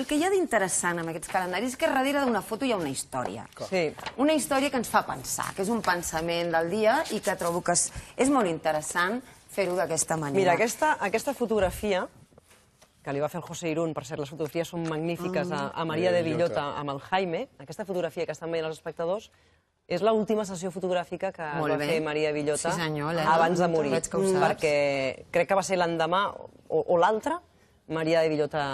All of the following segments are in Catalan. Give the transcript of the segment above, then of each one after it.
que hi ha d'interessant amb aquests calendaris és que darrere d'una foto hi ha una història. Sí. Una història que ens fa pensar, que és un pensament del dia i que trobo que és molt interessant fer-ho d'aquesta manera. Mira, aquesta fotografia, que li va fer el José Irún, per cert, les fotografies són magnífiques, a Maria de Villota amb el Jaime, aquesta fotografia que estan veient els espectadors, és l'última sessió fotogràfica que va fer Maria Villota abans de morir. Perquè crec que va ser l'endemà o l'altre, Maria de Villota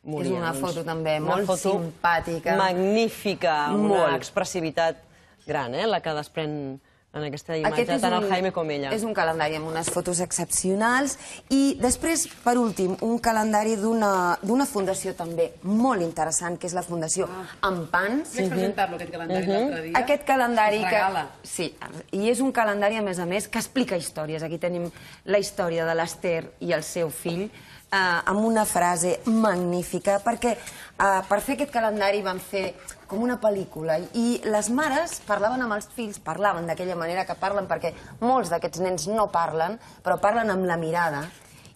moria. És una foto també molt simpàtica. Magnífica, amb una expressivitat gran, la que desprèn en aquesta imatge, tant el Jaime com ella. És un calendari amb unes fotos excepcionals i després, per últim, un calendari d'una fundació també molt interessant, que és la Fundació Ampans. Vaig presentar-lo, aquest calendari, l'altre dia. Aquest calendari es regala. Sí, i és un calendari, a més, que explica històries. Aquí tenim la història de l'Ester i el seu fill, amb una frase magnífica, perquè per fer aquest calendari van fer com una pel·lícula i les mares parlaven amb els fills, parlaven d'aquella manera que parlen, perquè molts d'aquests nens no parlen, però parlen amb la mirada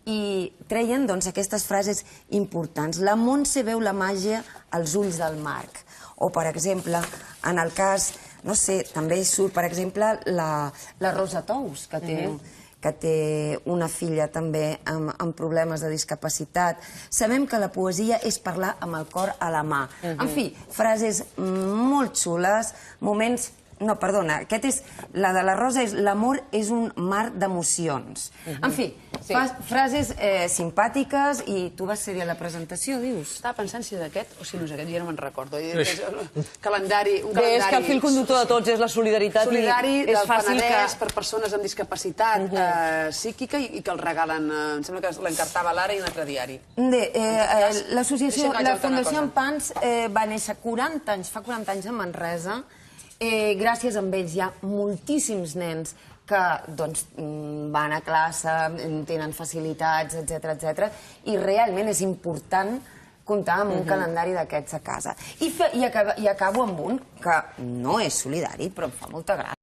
i treien aquestes frases importants. La Montse veu la màgia als ulls del Marc. O, per exemple, en el cas, no sé, també surt, per exemple, la Rosa Tous, que té una filla també amb problemes de discapacitat. Sabem que la poesia és parlar amb el cor a la mà. En fi, frases molt xules, moments... No, perdona, la de la Rosa és l'amor és un mar d'emocions. En fi, frases simpàtiques i tu vas ser a la presentació, dius? Estava pensant si és aquest o si no és aquest, jo no me'n recordo. Calendari... Bé, és que el fil conductor de tots és la solidaritat i és fàcil que... Penedès per persones amb discapacitat psíquica i que el regalen, em sembla que l'encartava l'Ara i un altre diari. Bé, l'associació, la Fundació Ampans va néixer fa 40 anys a Manresa. Gràcies a ells hi ha moltíssims nens que van a classe, tenen facilitats, etc. I realment és important comptar amb un calendari d'aquests a casa. I acabo amb un que no és solidari, però em fa molta gràcia.